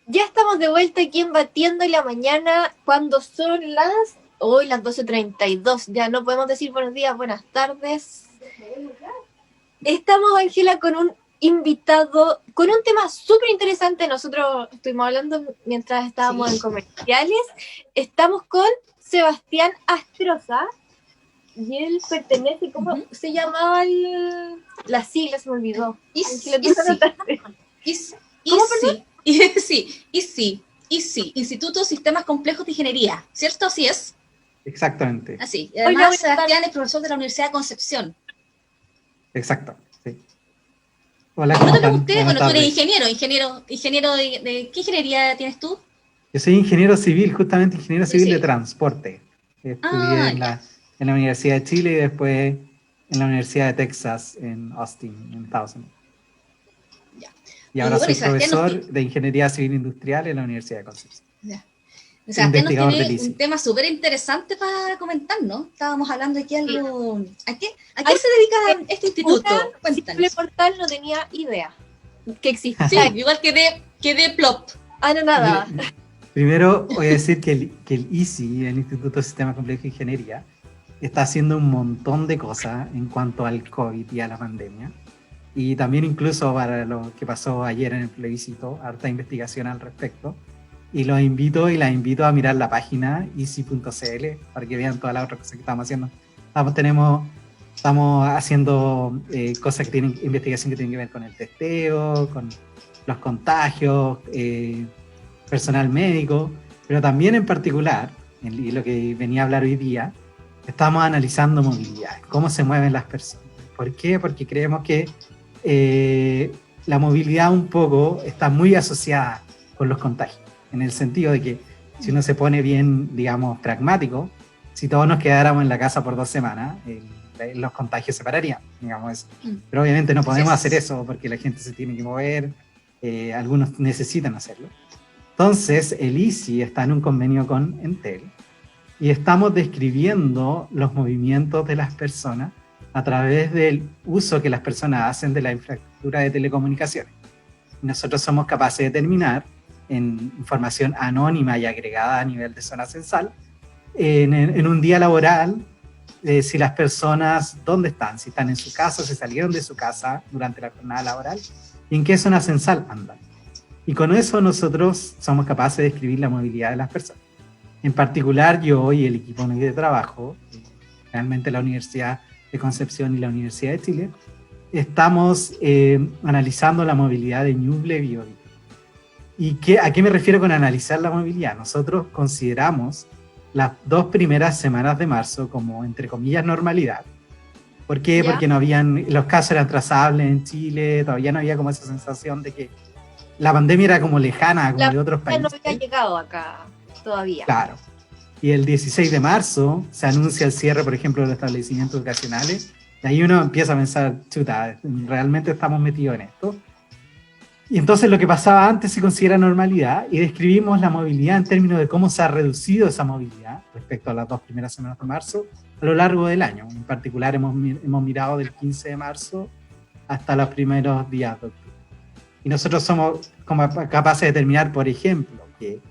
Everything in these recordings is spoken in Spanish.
Ya estamos de vuelta aquí en Batiendo en la Mañana, cuando son hoy las 12:32. Ya no podemos decir buenos días, buenas tardes. Estamos, Ángela, con un invitado, con un tema súper interesante. Nosotros estuvimos hablando mientras estábamos en comerciales. Estamos con Sebastián Astroza, y él pertenece, ¿cómo se llamaba la sigla? Se me olvidó. ISI, Instituto de Sistemas Complejos de Ingeniería, ¿cierto? Así es. Exactamente. Así. Y además, Sebastián es profesor de la Universidad de Concepción. Exacto, sí. Hola, ¿cómo ¿cómo están? Usted, bueno, tú eres ingeniero de ¿qué ingeniería tienes tú? Yo soy ingeniero civil, justamente ingeniero civil de transporte. Estudié en la Universidad de Chile y después en la Universidad de Texas, en Austin, en Estados Unidos. Ya. Y ahora soy profesor de Ingeniería Civil Industrial en la Universidad de Concepción. Ya. Sebastián nos tiene un tema súper interesante para comentar, ¿no? Estábamos hablando aquí algo... ¿A qué se dedica este instituto? Simple Portal no tenía idea que existía. Sí, igual que de Plop. No, nada. Primero voy a decir que el ISI, el Instituto de Sistemas Complejos de Ingeniería, está haciendo un montón de cosas en cuanto al COVID y a la pandemia. Y también incluso para lo que pasó ayer en el plebiscito, harta investigación al respecto. Y los invito y las invito a mirar la página isi.cl para que vean todas las otras cosas que estamos haciendo. Estamos haciendo cosas que tienen, investigación que tienen que ver con el testeo, con los contagios, personal médico, pero también en particular, y lo que venía a hablar hoy día, estamos analizando movilidad, cómo se mueven las personas. ¿Por qué? Porque creemos que la movilidad un poco está muy asociada con los contagios, en el sentido de que si uno se pone bien, digamos, pragmático, si todos nos quedáramos en la casa por 2 semanas, los contagios se pararían, digamos eso. Pero obviamente no podemos hacer eso porque la gente se tiene que mover, algunos necesitan hacerlo. Entonces, el ISI está en un convenio con Entel y estamos describiendo los movimientos de las personas a través del uso que las personas hacen de la infraestructura de telecomunicaciones. Nosotros somos capaces de determinar en información anónima y agregada a nivel de zona censal, en un día laboral, si las personas, dónde están, si están en su casa, si salieron de su casa durante la jornada laboral, y en qué zona censal andan. Y con eso nosotros somos capaces de describir la movilidad de las personas. En particular, yo y el equipo de trabajo, realmente la Universidad de Concepción y la Universidad de Chile, estamos analizando la movilidad de Ñuble Biobío. ¿Y a qué me refiero con analizar la movilidad? Nosotros consideramos las 2 primeras semanas de marzo como, entre comillas, normalidad. ¿Por qué? ¿Ya? Porque los casos eran trazables en Chile, todavía no había como esa sensación de que la pandemia era como lejana, como de otros países. No había llegado acá todavía. Claro. Y el 16 de marzo se anuncia el cierre, por ejemplo, de los establecimientos educacionales. Y ahí uno empieza a pensar, chuta, ¿realmente estamos metidos en esto? Y entonces lo que pasaba antes se considera normalidad y describimos la movilidad en términos de cómo se ha reducido esa movilidad respecto a las 2 primeras semanas de marzo a lo largo del año. En particular hemos mirado del 15 de marzo hasta los primeros días de octubre. Y nosotros somos como capaces de determinar, por ejemplo, que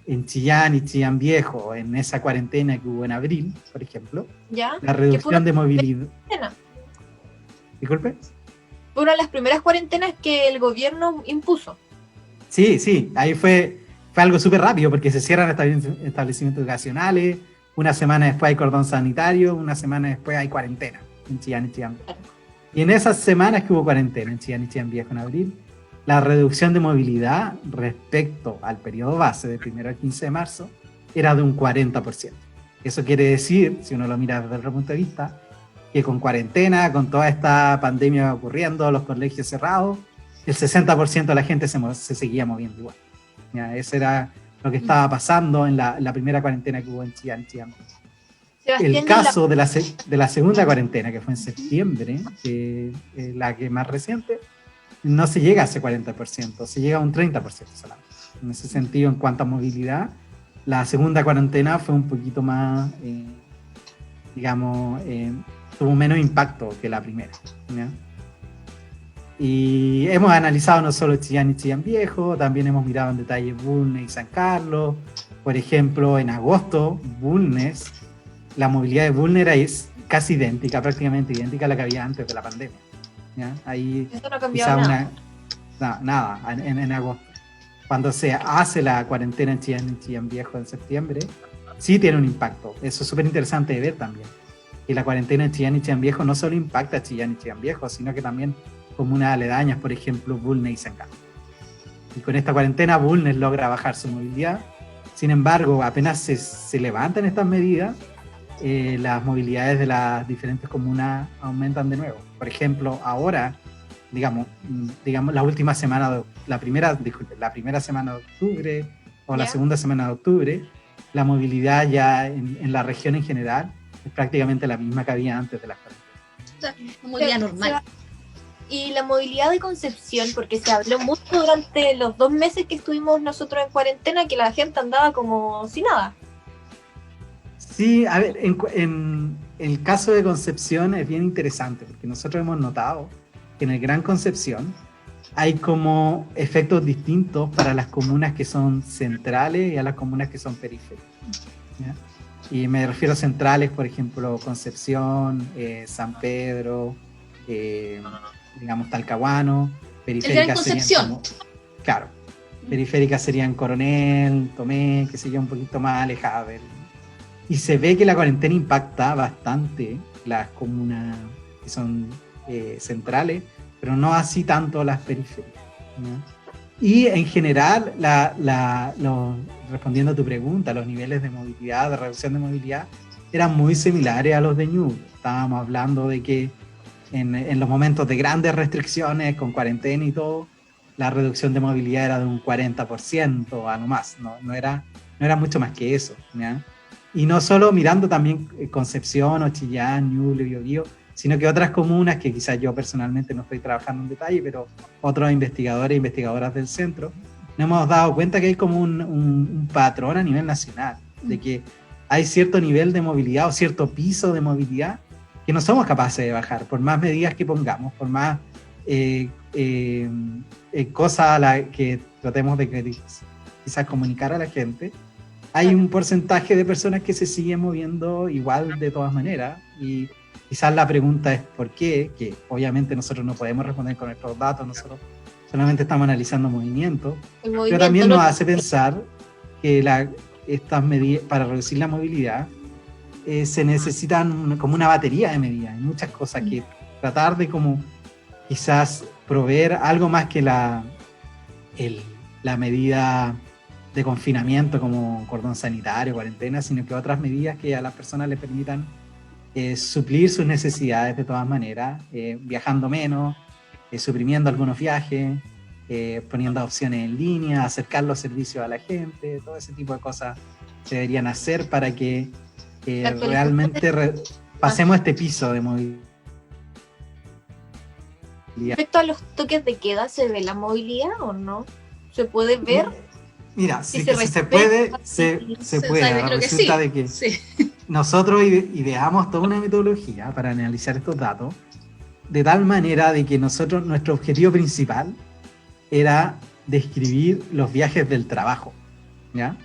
en Chillán y Chillán Viejo, en esa cuarentena que hubo en abril, por ejemplo, ¿ya? La reducción de movilidad. ¿Disculpe? Fue una de las primeras cuarentenas que el gobierno impuso. Sí, ahí fue algo súper rápido porque se cierran establecimientos educacionales, una semana después hay cordón sanitario, una semana después hay cuarentena en Chillán y Chillán Viejo. Y en esas semanas que hubo cuarentena en Chillán y Chillán Viejo en abril, la reducción de movilidad respecto al periodo base de 1 al 15 de marzo era de un 40%. Eso quiere decir, si uno lo mira desde otro punto de vista, que con cuarentena, con toda esta pandemia ocurriendo, los colegios cerrados, el 60% de la gente se seguía moviendo igual. ¿Ya? Eso era lo que estaba pasando en la primera cuarentena que hubo en Chillán. El caso de la segunda cuarentena, que fue en septiembre, la que más reciente, no se llega a ese 40%, se llega a un 30% solamente. En ese sentido, en cuanto a movilidad, la segunda cuarentena fue un poquito más, tuvo menos impacto que la primera, ¿ya? Y hemos analizado no solo Chillán y Chillán Viejo, también hemos mirado en detalle Bulnes y San Carlos. Por ejemplo, en agosto, Bulnes, la movilidad de Bulnes es casi idéntica, prácticamente idéntica a la que había antes de la pandemia. ¿Ya? Ahí eso no ha cambiado nada en agosto. Cuando se hace la cuarentena en Chillán Viejo en septiembre, sí tiene un impacto. Eso es súper interesante de ver también. Y la cuarentena en Chillán y Chillán Viejo no solo impacta a Chillán y Chillán Viejo, sino que también comunas aledañas, por ejemplo, Bulnes y San Carlos. Y con esta cuarentena, Bulnes logra bajar su movilidad. Sin embargo, apenas se levantan estas medidas, las movilidades de las diferentes comunas aumentan de nuevo. Por ejemplo, ahora, digamos la última semana, la primera semana de octubre o la segunda semana de octubre, la movilidad ya en la región en general es prácticamente la misma que había antes de las cuarentenas. Una movilidad normal. Y la movilidad de Concepción, porque se habló mucho durante los 2 meses que estuvimos nosotros en cuarentena, que la gente andaba como sin nada. Sí, a ver, en el caso de Concepción es bien interesante, porque nosotros hemos notado que en el Gran Concepción hay como efectos distintos para las comunas que son centrales y a las comunas que son periféricas, ¿ya? Y me refiero a centrales, por ejemplo, Concepción, San Pedro, digamos Talcahuano. Periféricas serían claro, periféricas serían Coronel, Tomé, que sería un poquito más alejada. Y se ve que la cuarentena impacta bastante las comunas que son centrales, pero no así tanto las periféricas, ¿no? Y en general, respondiendo a tu pregunta, los niveles de movilidad, de reducción de movilidad, eran muy similares a los de Ñuble. Estábamos hablando de que en los momentos de grandes restricciones, con cuarentena y todo, la reducción de movilidad era de un 40% a lo más, no era mucho más que eso, ¿ya? Y no solo mirando también Concepción o Chillán, Ñuble, Biobío, sino que otras comunas que quizás yo personalmente no estoy trabajando en detalle, pero otros investigadores e investigadoras del centro, nos hemos dado cuenta que hay como un patrón a nivel nacional, de que hay cierto nivel de movilidad o cierto piso de movilidad que no somos capaces de bajar, por más medidas que pongamos, por más cosas que tratemos de quizás comunicar a la gente. Hay un porcentaje de personas que se siguen moviendo igual de todas maneras, y quizás la pregunta es ¿por qué? Que obviamente nosotros no podemos responder con nuestros datos, nosotros solamente estamos analizando movimientos, pero también nos hace pensar que estas medidas, para reducir la movilidad, se necesitan como una batería de medidas, hay muchas cosas que tratar de como quizás proveer algo más que la medida de confinamiento como cordón sanitario, cuarentena, sino que otras medidas que a las personas les permitan suplir sus necesidades de todas maneras, viajando menos, suprimiendo algunos viajes, poniendo opciones en línea, acercar los servicios a la gente, todo ese tipo de cosas se deberían hacer para que realmente pasemos este piso de movilidad. Respecto a los toques de queda, ¿se ve la movilidad o no? ¿Se puede ver? Mira, si se puede, se puede. Resulta de que nosotros ideamos toda una metodología para analizar estos datos, de tal manera de que nuestro objetivo principal era describir los viajes del trabajo, ¿ya?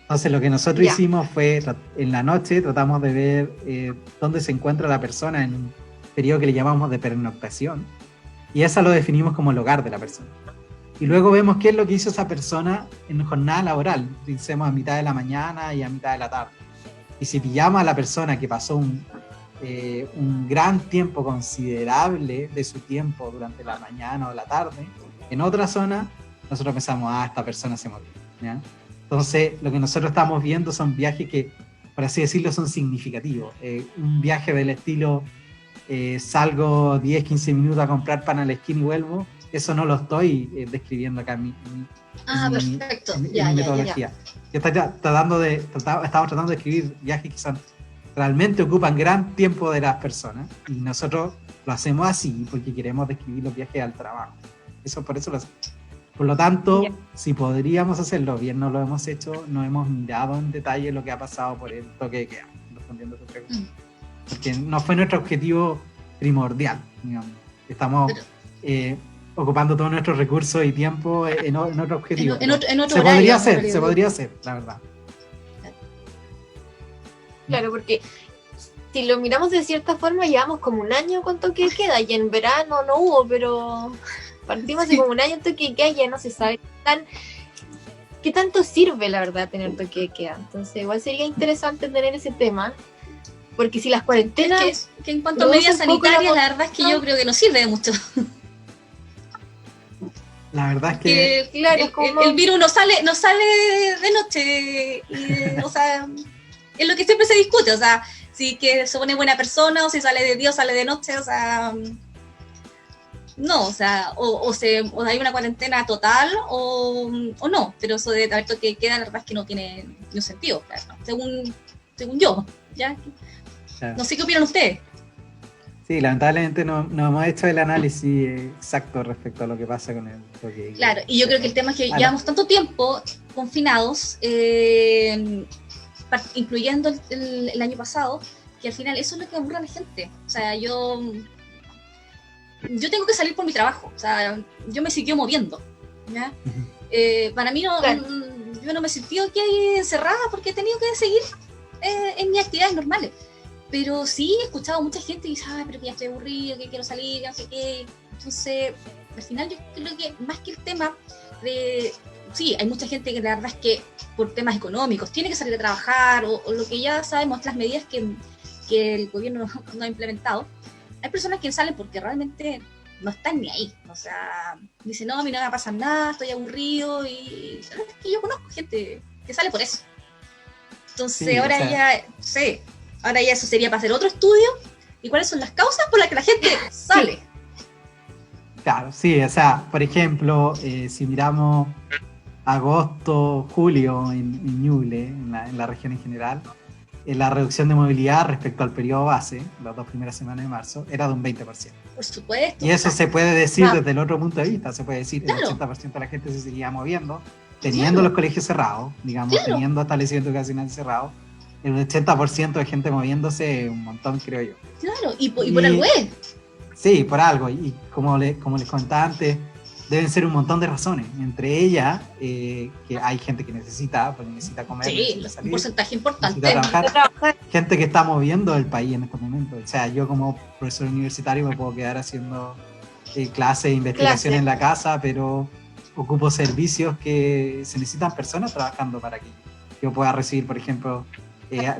Entonces lo que nosotros hicimos fue, en la noche tratamos de ver dónde se encuentra la persona en un periodo que le llamamos de pernoctación, y esa lo definimos como el hogar de la persona. Y luego vemos qué es lo que hizo esa persona en jornada laboral, decimos a mitad de la mañana y a mitad de la tarde. Y si pillamos a la persona que pasó un gran tiempo considerable de su tiempo durante la mañana o la tarde, en otra zona, nosotros pensamos, esta persona se murió, ¿ya? Entonces, lo que nosotros estamos viendo son viajes que, por así decirlo, son significativos. Un viaje del estilo, salgo 10, 15 minutos a comprar pan a la esquina y vuelvo, eso no lo estoy describiendo acá en mi metodología. Estamos tratando de escribir viajes que realmente ocupan gran tiempo de las personas, y nosotros lo hacemos así porque queremos describir los viajes al trabajo. Por eso lo hacemos. Por lo tanto, si podríamos hacerlo bien, no lo hemos hecho, no hemos mirado en detalle lo que ha pasado por el toque de queda, respondiendo a tu pregunta. Porque no fue nuestro objetivo primordial, digamos. Estamos ocupando todos nuestros recursos y tiempo en otro objetivo. En otro se horario, podría hacer, la verdad. Claro, porque si lo miramos de cierta forma, llevamos como un año con toque de queda, y en verano no hubo, pero partimos hace como un año en toque de queda y ya no se sabe qué tanto sirve, la verdad, tener toque de queda. Entonces, igual sería interesante tener ese tema, porque si las cuarentenas... Es que en cuanto a medidas sanitarias, la verdad es que yo creo que no sirve de mucho. La verdad es que claro, el virus no sale de noche, o sea, es lo que siempre se discute, o sea, si que se pone buena persona, o si sale de día o sale de noche, o sea, no, o sea, o hay una cuarentena total o no, pero eso de haber toque de queda, la verdad es que no tiene ningún sentido, claro, según yo, ¿ya? Claro. No sé qué opinan ustedes. Sí, lamentablemente no hemos hecho el análisis exacto respecto a lo que pasa con el toque. Claro, y yo creo que el tema es que llevamos tanto tiempo confinados, incluyendo el año pasado, que al final eso es lo que aburre a la gente. O sea, yo tengo que salir por mi trabajo, o sea, yo me siguió moviendo, ¿ya? Para mí yo no me sentí aquí encerrada porque he tenido que seguir en mis actividades normales. Pero sí he escuchado a mucha gente que dice, pero que ya estoy aburrido, que quiero salir, que no sé qué. Entonces, al final yo creo que más que el tema de... Sí, hay mucha gente que la verdad es que por temas económicos tiene que salir a trabajar o lo que ya sabemos, las medidas que el gobierno no ha implementado. Hay personas que salen porque realmente no están ni ahí. O sea, dicen, no, a mí no me va a pasar nada, estoy aburrido. Y la verdad es que yo conozco gente que sale por eso. Entonces, sí, ahora ya... Sí. Ahora ya eso sería para hacer otro estudio. ¿Y cuáles son las causas por las que la gente sale? Sí. Claro, sí, o sea, por ejemplo, si miramos agosto, julio en Ñuble, en la región en general, la reducción de movilidad respecto al periodo base, las 2 primeras semanas de marzo, era de un 20%. Por supuesto. Y eso se puede decir desde el otro punto de vista, se puede decir, claro, el 80% de la gente se seguía moviendo, teniendo los colegios cerrados, digamos, teniendo establecimientos educacionales cerrados. El 80% de gente moviéndose, un montón, creo yo. Claro, y por algo es. Sí, por algo. Y como les comentaba antes, deben ser un montón de razones. Entre ellas, que hay gente que necesita comer, necesita salir, un porcentaje importante. Necesita trabajar. Gente que está moviendo el país en estos momentos. O sea, yo como profesor universitario me puedo quedar haciendo clases e investigación en la casa, pero ocupo servicios que se necesitan personas trabajando para que yo pueda recibir, por ejemplo,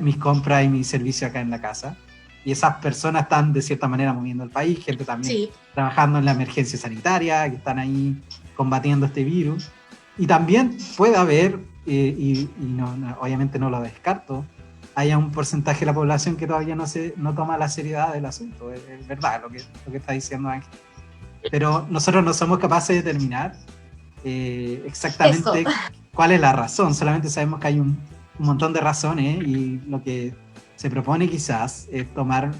mis compras y mis servicios acá en la casa. Y esas personas están de cierta manera moviendo el país, gente también trabajando en la emergencia sanitaria, que están ahí combatiendo este virus. Y también puede haber, obviamente no lo descarto, haya un porcentaje de la población que todavía no toma la seriedad del asunto. Es verdad lo que está diciendo Ángel. Pero nosotros no somos capaces de determinar exactamente cuál es la razón. Solamente sabemos que hay un montón de razones y lo que se propone quizás es tomar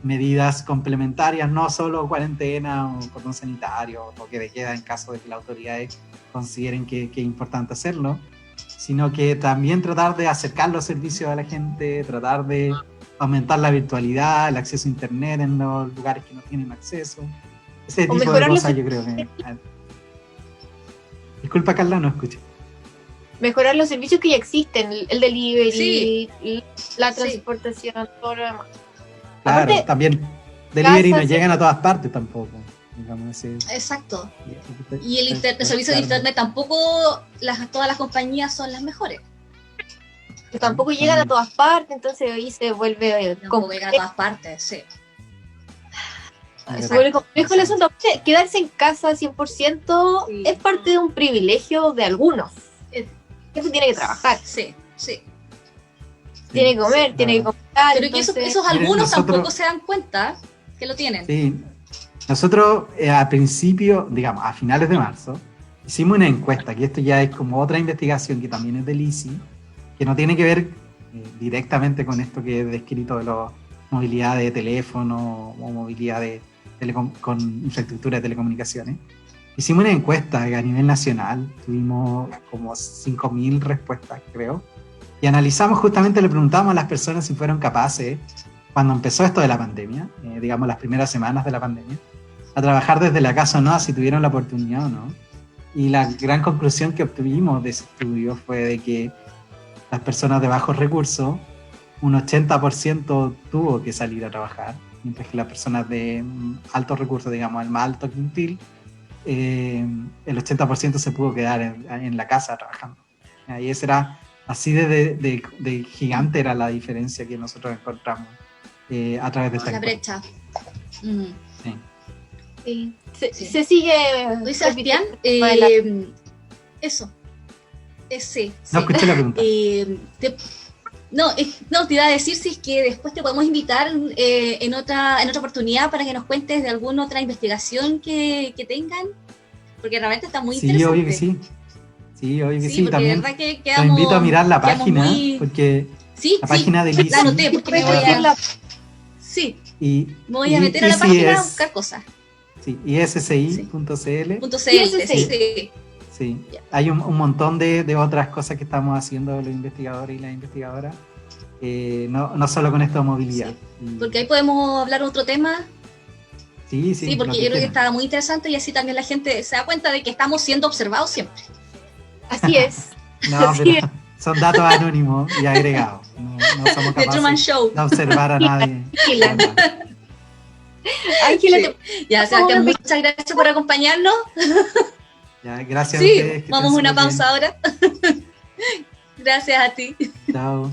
medidas complementarias, no solo cuarentena o cordón sanitario o toque de queda en caso de que las autoridades consideren que es importante hacerlo, sino que también tratar de acercar los servicios a la gente, tratar de aumentar la virtualidad, el acceso a internet en los lugares que no tienen acceso, ese tipo de cosas. Yo creo que... Disculpa, Carla, no escuché. Mejorar los servicios que ya existen, el delivery, la transportación, todo lo demás. Claro, aparte, también delivery no llegan a todas partes tampoco. Digamos, exacto. Y el servicio de internet tampoco, todas las compañías son las mejores. Que tampoco llegan a todas partes, entonces ahí se vuelve... Tampoco llegan a todas partes, sí. Se vuelve complejo el asunto. Quedarse en casa 100% es parte de un privilegio de algunos. Gente tiene que trabajar. Sí. Tiene que comer, tiene que comprar. Pero entonces... que esos algunos tampoco se dan cuenta que lo tienen. Sí. Nosotros a principio, digamos, a finales de marzo, hicimos una encuesta, que esto ya es como otra investigación que también es del ICI, que no tiene que ver directamente con esto que he descrito de la movilidad de teléfono o movilidad con infraestructura de telecomunicaciones. Hicimos una encuesta a nivel nacional, tuvimos como 5.000 respuestas, creo, y analizamos justamente, le preguntamos a las personas si fueron capaces, cuando empezó esto de la pandemia, digamos las primeras semanas de la pandemia, a trabajar desde la casa o no, si tuvieron la oportunidad o no. Y la gran conclusión que obtuvimos de ese estudio fue de que las personas de bajos recursos, un 80% tuvo que salir a trabajar, mientras que las personas de altos recursos, digamos, el más alto quintil, el 80% se pudo quedar en la casa trabajando. Y ese era, así de gigante era la diferencia que nosotros encontramos a través de esta La encuesta. brecha. Mm. Sí. Sí. Sí. Se sigue. Oye, Sebastián, eso. Sí. No escuché la pregunta. Te iba a decir si es que después te podemos invitar en otra oportunidad para que nos cuentes de alguna otra investigación que tengan, porque realmente está muy interesante. Sí, obvio que sí. Sí, obvio que sí. Porque También de verdad que los invito a mirar la quedamos página, muy- porque Sí, la página de la LISI. anoté porque me voy a... Sí, y, me voy a meter a la ISI página a es- buscar cosas. Sí, issi.cl. .cl, sí. Sí, Ya. hay un montón de otras cosas que estamos haciendo los investigadores y las investigadoras, no solo con esto de movilidad. Y- Porque ahí podemos hablar otro tema. sí, Sí, lo porque que yo creo que quieran. estaba muy interesante y así también la gente se da cuenta de que estamos siendo observados siempre. Así es. No, Así pero son datos anónimos y agregados. No somos The Truman capaces Show. de observar a nadie. Ángela. Ángela, Sí. Ya, Sebastián, muchas gracias por acompañarnos. Ya, gracias a Sí, ustedes. que vamos a estén una súper pausa ahora. Gracias a ti. bien. Chao.